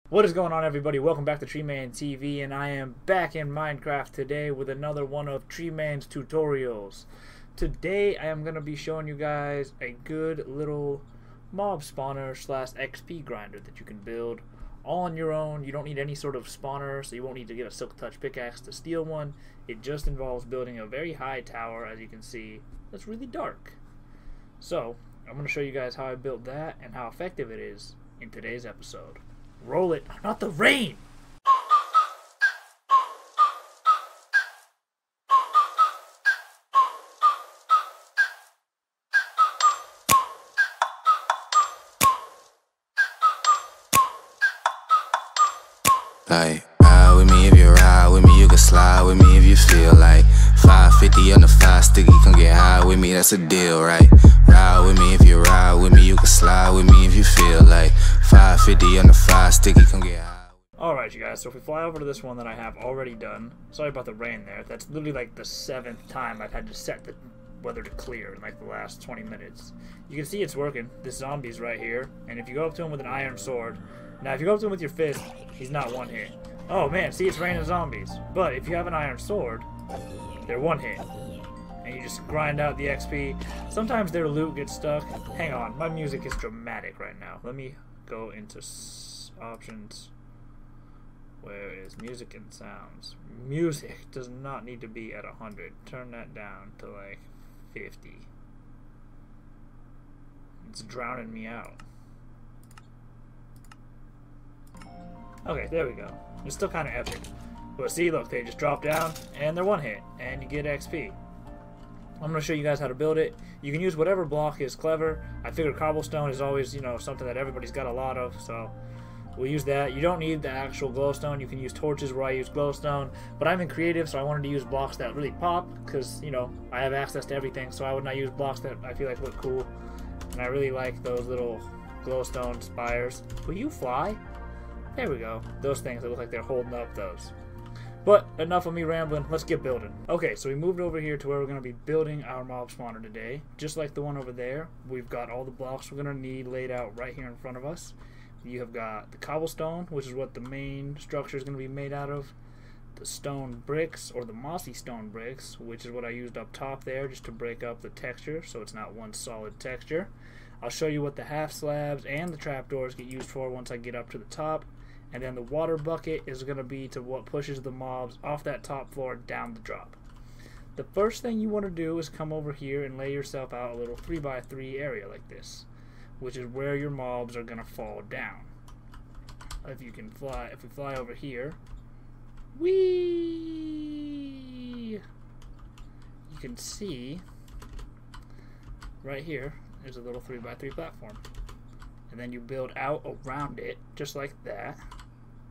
What is going on, everybody? Welcome back to Treeman TV, and I am back in Minecraft today with another one of Treeman's tutorials. Today I am going to be showing you guys a good little mob spawner slash XP grinder that you can build all on your own. You don't need any sort of spawner, so you won't need to get a silk touch pickaxe to steal one. It just involves building a very high tower, as you can see, that's really dark. So I'm going to show you guys how I built that and how effective it is in today's episode. Roll it, not the rain! Like, ride with me if you ride with me, you can slide with me if you feel like 550 on the 5 sticky, come get high with me, that's a deal, right? Ride with me if you ride with me, you can slide with me if you feel like 550 on the 5 sticky, come get high. Alright, you guys, so if we fly over to this one that I have already done, sorry about the rain there, that's literally like the 7th time I've had to set the weather to clear in like the last 20 minutes. You can see it's working. This zombie's right here, and if you go up to him with an iron sword, now if you go up to him with your fist, he's not one hit. Oh man, see, it's raining zombies. But if you have an iron sword, they're one hit. And you just grind out the XP. Sometimes their loot gets stuck. Hang on, my music is dramatic right now. Let me go into options. Where is music and sounds? Music does not need to be at 100. Turn that down to like 50. It's drowning me out. Okay, there we go. It's still kind of epic. But see, look, they just drop down, and they're one hit, and you get XP. I'm going to show you guys how to build it. You can use whatever block is clever. I figure cobblestone is always, you know, something that everybody's got a lot of, so we'll use that. You don't need the actual glowstone. You can use torches where I use glowstone, but I'm in creative, so I wanted to use blocks that really pop, because, you know, I have access to everything, so I would not use blocks that I feel like look cool. And I really like those little glowstone spires. Will you fly? There we go. Those things that look like they're holding up those. But enough of me rambling. Let's get building. Okay, so we moved over here to where we're going to be building our mob spawner today. Just like the one over there, we've got all the blocks we're going to need laid out right here in front of us. You have got the cobblestone, which is what the main structure is going to be made out of. The stone bricks, or the mossy stone bricks, which is what I used up top there just to break up the texture so it's not one solid texture. I'll show you what the half slabs and the trapdoors get used for once I get up to the top. And then the water bucket is going to be to what pushes the mobs off that top floor down the drop. The first thing you want to do is come over here and lay yourself out a little 3x3 area like this, which is where your mobs are going to fall down. If you can fly, if we fly over here, whee! You can see right here there's a little 3x3 platform. And then you build out around it, just like that.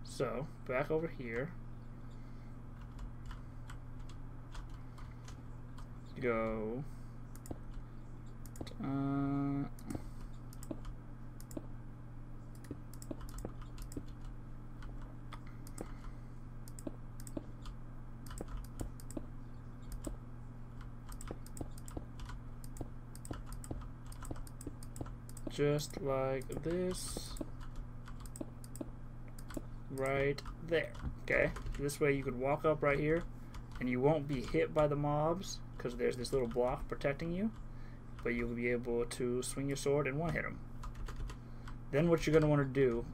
So, back over here. Go. Just like this, right there. Okay, this way you could walk up right here and you won't be hit by the mobs because there's this little block protecting you, but you'll be able to swing your sword and one hit them. Then what you're going to want to do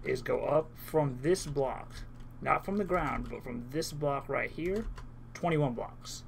is go up from this block, not from the ground, but from this block right here, 21 blocks.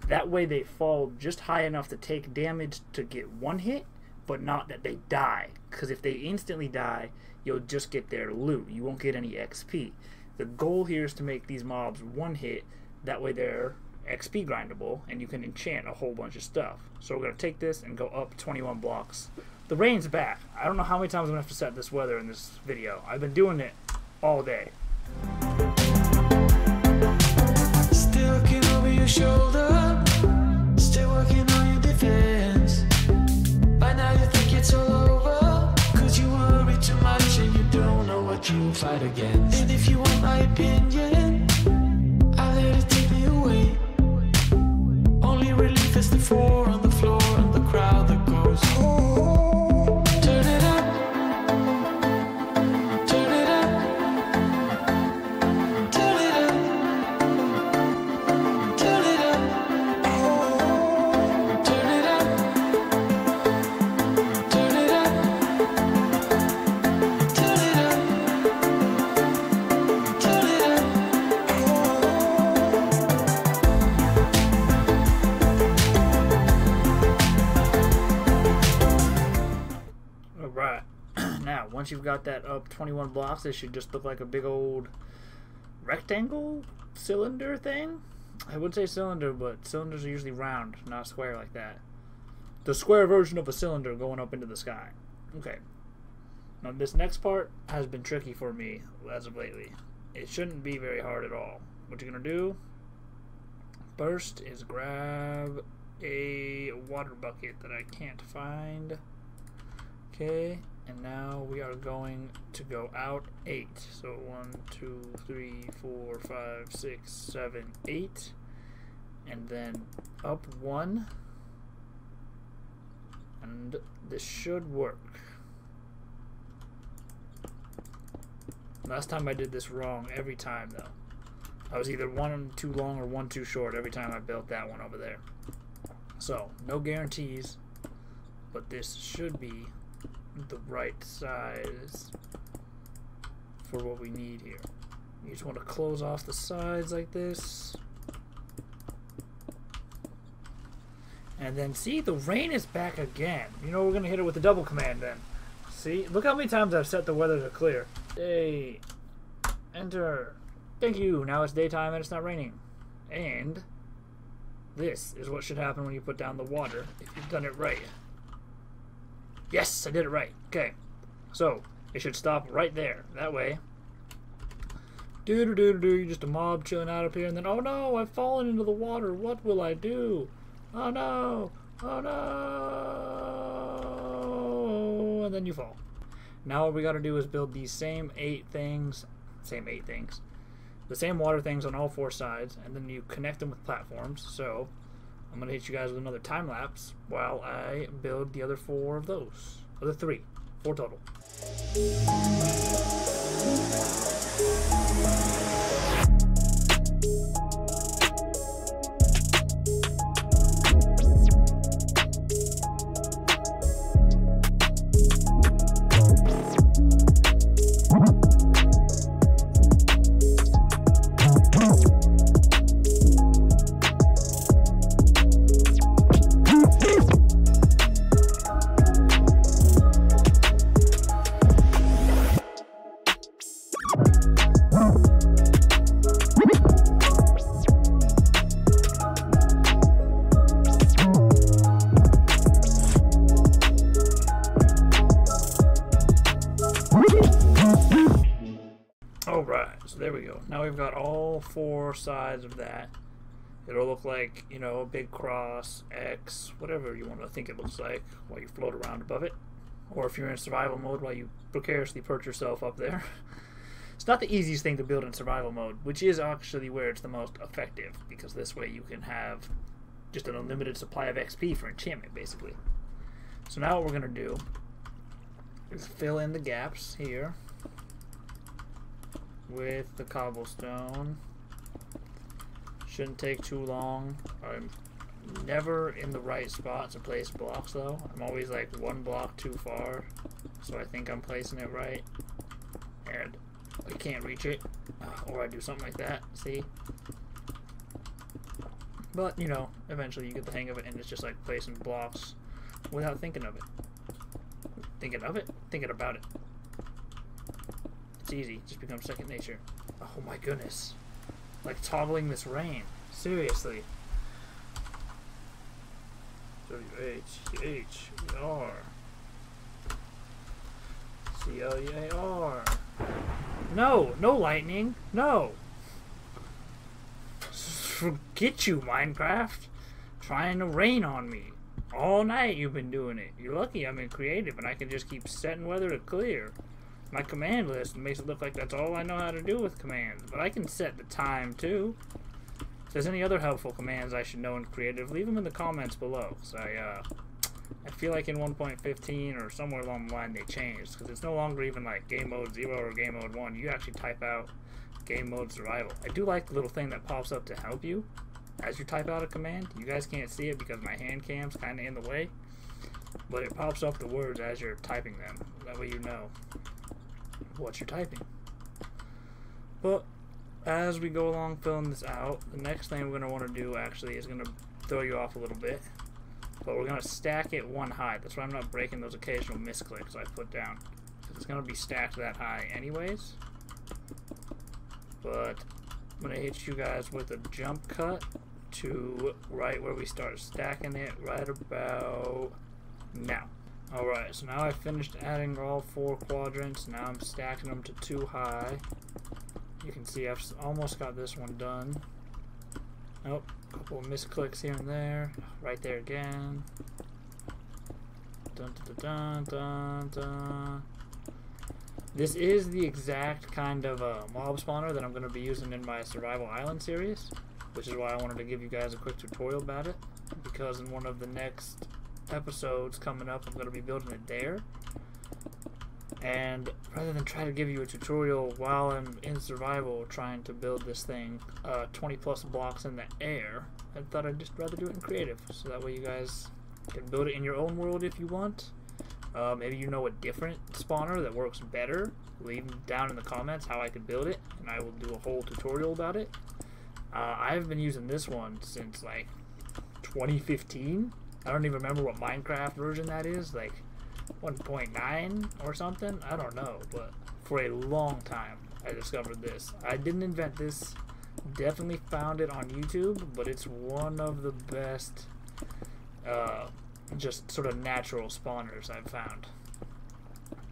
That way they fall just high enough to take damage to get one hit, but not that they die, because if they instantly die, you'll just get their loot. You won't get any XP. The goal here is to make these mobs one hit, that way they're XP grindable, and you can enchant a whole bunch of stuff. So we're going to take this and go up 21 blocks. The rain's back. I don't know how many times I'm going to have to set this weather in this video. I've been doing it all day. Still looking over your shoulder, still working on your defense. By now you think it's all over, cause you worry too much and you don't know what you'll fight against. And if you want my opinion, I'll let it take me away. Only relief is the 4 on the floor and the crowd that goes, oh, turn it up, turn it up. got that up 21 blocks, it should just look like a big old rectangle cylinder thing. I would say cylinder, but cylinders are usually round, not square like that. The square version of a cylinder going up into the sky. Okay. Now this next part has been tricky for me as of lately. It shouldn't be very hard at all. What you're going to do first is grab a water bucket that I can't find. Okay, and now we are going to go out 8. So 1, 2, 3, 4, 5, 6, 7, 8. And then up 1. And this should work. Last time I did this wrong every time though. I was either one too long or one too short every time I built that one over there. So, no guarantees, but this should be the right size for what we need here. You just want to close off the sides like this. And then see, the rain is back again. You know, we're going to hit it with the double command then. See, look how many times I've set the weather to clear. Day, enter. Thank you, now it's daytime and it's not raining. And this is what should happen when you put down the water if you've done it right. Yes, I did it right. Okay, so it should stop right there. That way, you're just a mob chilling out up here, and then, oh no, I've fallen into the water. What will I do? Oh no, oh no, and then you fall. Now what we gotta do is build these same 8 things, the same water things on all 4 sides, and then you connect them with platforms. So I'm gonna hit you guys with another time lapse while I build the other 4 of those. Other 3, 4 total. Alright, so there we go. Now we've got all 4 sides of that. It'll look like, you know, a big cross, X, whatever you want to think it looks like while you float around above it. Or if you're in survival mode while you precariously perch yourself up there. It's not the easiest thing to build in survival mode, which is actually where it's the most effective, because this way you can have just an unlimited supply of XP for enchantment, basically. So now what we're going to do is fill in the gaps here with the cobblestone. Shouldn't take too long. I'm never in the right spot to place blocks though. I'm always like 1 block too far, so I think I'm placing it right, and I can't reach it, or I do something like that, see? But, you know, eventually you get the hang of it, and it's just like placing blocks without thinking of it. Thinking of it? Thinking about it. It's easy. It just becomes second nature. Oh my goodness. Like toggling this rain. Seriously. W-H-H-E-R C-L-E-A-R. No! No lightning! No! Forget you, Minecraft! Trying to rain on me. All night you've been doing it. You're lucky I'm in creative and I can just keep setting weather to clear. My command list makes it look like that's all I know how to do with commands, but I can set the time too. If there's any other helpful commands I should know in creative, leave them in the comments below. So I feel like in 1.15 or somewhere along the line they changed, because it's no longer even like game mode 0 or game mode 1. You actually type out game mode survival. I do like the little thing that pops up to help you as you type out a command. You guys can't see it because my hand cam's kind of in the way, but it pops up the words as you're typing them. That way you know what you're typing. But as we go along filling this out, the next thing we're going to want to do actually is going to throw you off a little bit, but we're going to stack it 1 high. That's why I'm not breaking those occasional misclicks I put down. It's going to be stacked that high anyways. But I'm going to hit you guys with a jump cut to right where we start stacking it right about now. Alright, so now I've finished adding all 4 quadrants. Now I'm stacking them to 2 high. You can see I've almost got this one done. Nope, a couple of misclicks here and there. Right there again. Dun dun dun dun dun. This is the exact kind of mob spawner that I'm going to be using in my Survival Island series, which is why I wanted to give you guys a quick tutorial about it, because in one of the next episodes coming up I'm going to be building it there. And rather than try to give you a tutorial while I'm in survival trying to build this thing 20 plus blocks in the air, I thought I'd just rather do it in creative, so that way you guys can build it in your own world if you want. Maybe you know a different spawner that works better. Leave down in the comments how I could build it, and I will do a whole tutorial about it. I've been using this one since like 2015. I don't even remember what Minecraft version that is, like 1.9 or something. I don't know, but for a long time I discovered this. I didn't invent this. Definitely found it on YouTube, but it's one of the best just sort of natural spawners I've found.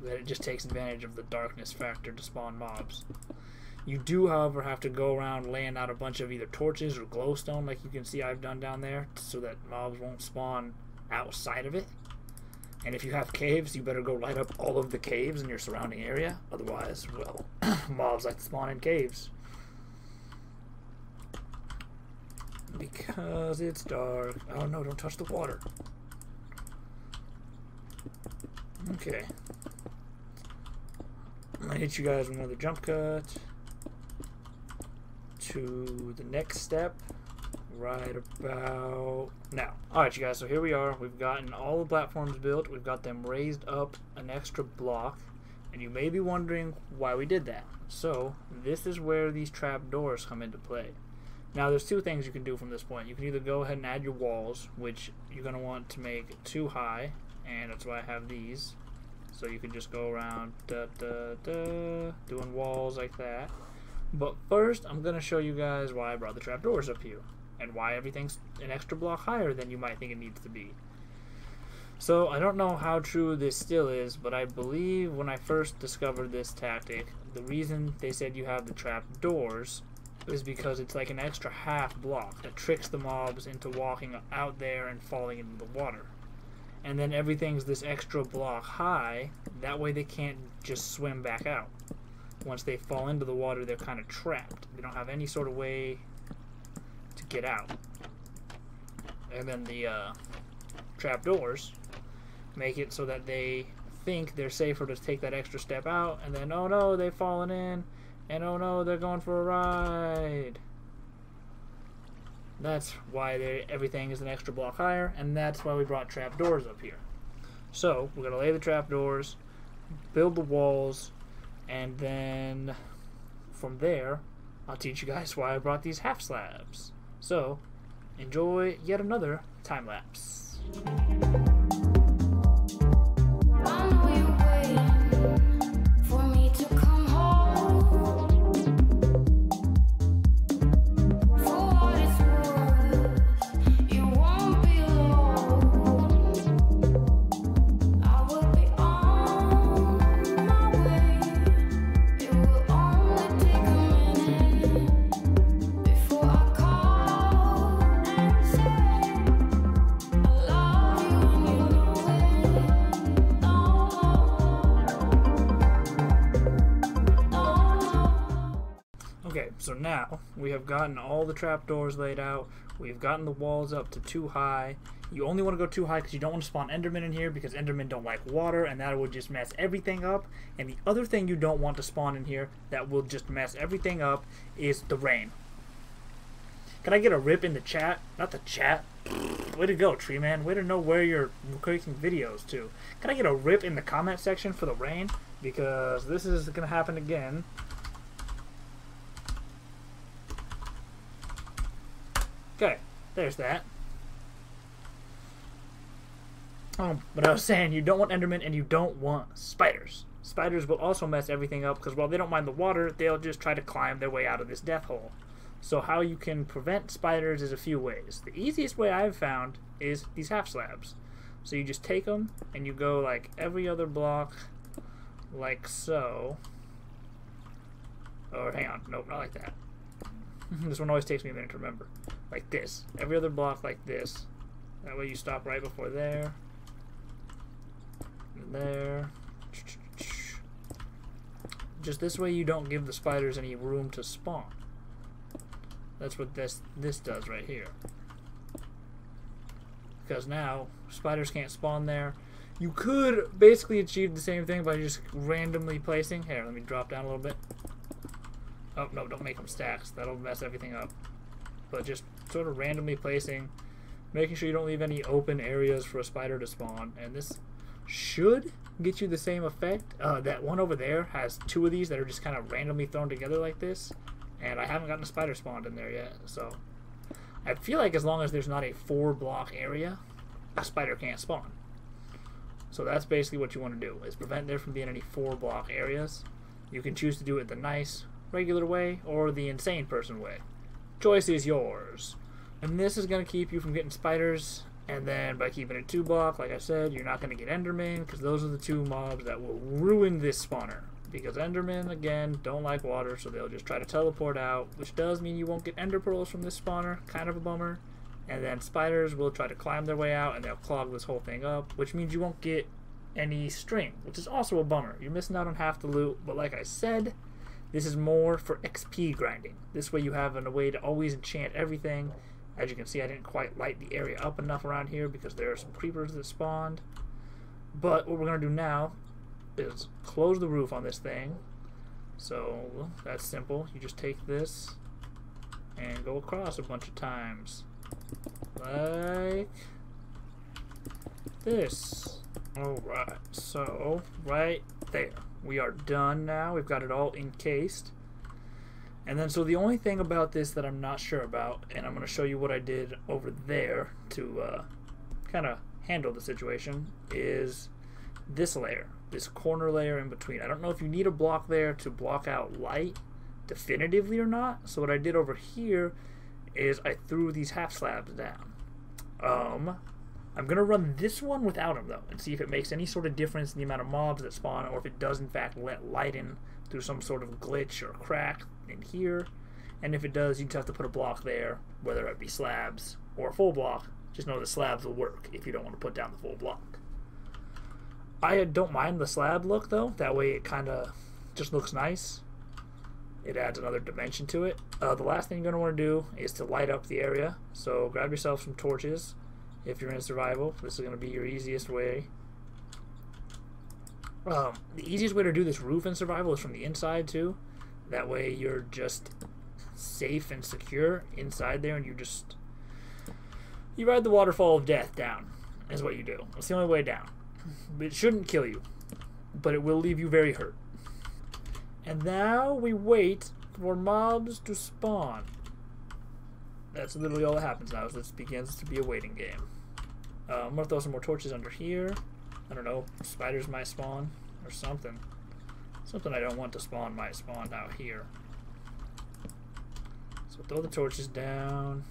That it just takes advantage of the darkness factor to spawn mobs. You do, however, have to go around laying out a bunch of either torches or glowstone, like you can see I've done down there, so that mobs won't spawn outside of it. And if you have caves, you better go light up all of the caves in your surrounding area. Otherwise, well, mobs like to spawn in caves. Because it's dark. Oh no, don't touch the water. Okay. I'm gonna hit you guys with another jump cut to the next step right about now. Alright, you guys, so here we are. We've gotten all the platforms built. We've got them raised up an extra block, and you may be wondering why we did that. So this is where these trap doors come into play. Now there's 2 things you can do from this point. You can either go ahead and add your walls, which you're going to want to make 2 high, and that's why I have these. So you can just go around doing walls like that. But first I'm going to show you guys why I brought the trapdoors up here, and why everything's an extra block higher than you might think it needs to be. So I don't know how true this still is, but I believe when I first discovered this tactic, the reason they said you have the trapdoors is because it's like an extra half block that tricks the mobs into walking out there and falling into the water. And then everything's this extra block high, that way they can't just swim back out. Once they fall into the water, they're kind of trapped. They don't have any sort of way to get out. And then the trapdoors make it so that they think they're safer to take that extra step out, and then oh no, they've fallen in, and oh no, they're going for a ride. That's why everything is an extra block higher, and that's why we brought trapdoors up here. So we're going to lay the trapdoors, build the walls, and then from there I'll teach you guys why I brought these half slabs. So enjoy yet another time lapse. Okay, so now we have gotten all the trapdoors laid out. We've gotten the walls up to 2 high. You only want to go 2 high because you don't want to spawn Endermen in here, because Endermen don't like water, and that would just mess everything up. And the other thing you don't want to spawn in here that will just mess everything up is the rain. Can I get a rip in the chat? Not the chat. Way to go, Tree Man. Way to know where you're creating videos to. Can I get a rip in the comment section for the rain? Because this is going to happen again. Okay, there's that. But I was saying, you don't want Endermen and you don't want spiders. spiders will also mess everything up because while they don't mind the water, they'll just try to climb their way out of this death hole. So how you can prevent spiders is a few ways. The easiest way I've found is these half slabs. So you just take them and you go like every other block, like so. Or hang on, nope, not like that. This one always takes me a minute to remember. Like this. Every other block like this. That way you stop right before there. And there. Just this way you don't give the spiders any room to spawn. That's what this does right here. Because now spiders can't spawn there. You could basically achieve the same thing by just randomly placing. Here, let me drop down a little bit. Oh no, don't make them stacks. That'll mess everything up. But just sort of randomly placing, making sure you don't leave any open areas for a spider to spawn. And this should get you the same effect. That one over there has 2 of these that are just kind of randomly thrown together like this. And I haven't gotten a spider spawned in there yet, so I feel like as long as there's not a 4-block area, a spider can't spawn. So that's basically what you want to do, is prevent there from being any 4-block areas. You can choose to do it the nice, regular way, or the insane person way. Choice is yours. And this is going to keep you from getting spiders, and then by keeping it 2-block, like I said, you're not going to get Enderman, because those are the 2 mobs that will ruin this spawner. Because Endermen, again, don't like water, so they'll just try to teleport out, which does mean you won't get Ender Pearls from this spawner, kind of a bummer. And then spiders will try to climb their way out, and they'll clog this whole thing up, which means you won't get any string, which is also a bummer. You're missing out on half the loot, but like I said, this is more for XP grinding. This way you have a way to always enchant everything. As you can see, I didn't quite light the area up enough around here because there are some creepers that spawned. But what we're going to do now is close the roof on this thing. So that's simple. You just take this and go across a bunch of times like this. Alright, so right there, we are done now. We've got it all encased. And then so the only thing about this that I'm not sure about, and I'm going to show you what I did over there to kind of handle the situation, is this layer, this corner layer in between. I don't know if you need a block there to block out light definitively or not. So what I did over here is I threw these half slabs down. I'm going to run this one without them though and see if it makes any sort of difference in the amount of mobs that spawn, or if it does in fact let light in through some sort of glitch or crack in here. And if it does, you just have to put a block there, whether it be slabs or a full block. Just know the slabs will work if you don't want to put down the full block. I don't mind the slab look though, that way it kind of just looks nice. It adds another dimension to it. The last thing you're going to want to do is to light up the area. So grab yourself some torches if you're in survival. This is going to be your easiest way. The easiest way to do this roof in survival is from the inside too. That way you're just safe and secure inside there, and you ride the waterfall of death down is what you do. It's the only way down. It shouldn't kill you, but it will leave you very hurt. And now we wait for mobs to spawn. That's literally all that happens now, is this begins to be a waiting game. I'm going to throw some more torches under here. I don't know, spiders might spawn or something. Something I don't want to spawn might spawn out here. So throw the torches down.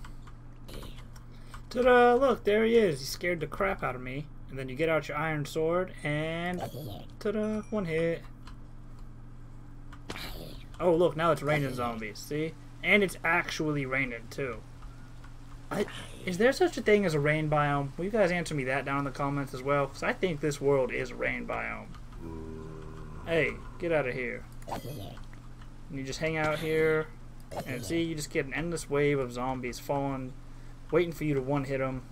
Ta-da! Look, there he is. He scared the crap out of me. And then you get out your iron sword and ta-da! 1 hit. Oh look, now it's raining zombies. See? And it's actually raining too. Is there such a thing as a rain biome? Will you guys answer me that down in the comments as well? Because I think this world is a rain biome. Hey, get out of here. And you just hang out here. And see, you just get an endless wave of zombies falling, waiting for you to one-hit them.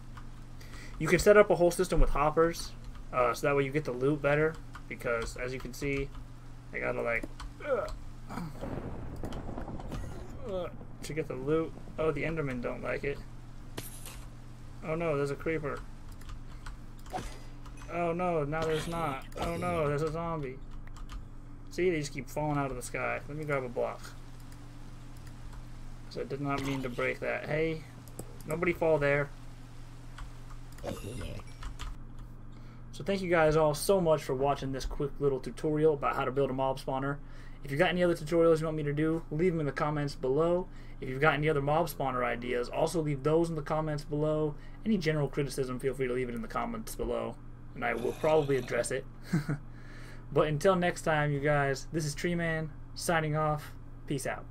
You can set up a whole system with hoppers, so that way you get the loot better. Because, as you can see, I gotta like... to get the loot. Oh, the Endermen don't like it. Oh no, there's a creeper. Oh no, now there's not. Oh no, there's a zombie. See, they just keep falling out of the sky. Let me grab a block. So I did not mean to break that. Hey, nobody fall there. So So thank you guys all so much for watching this quick little tutorial about how to build a mob spawner. If you've got any other tutorials you want me to do, leave them in the comments below. If you've got any other mob spawner ideas, also leave those in the comments below. Any general criticism, feel free to leave it in the comments below, and I will probably address it. But until next time, you guys, this is Tree Man, signing off. Peace out.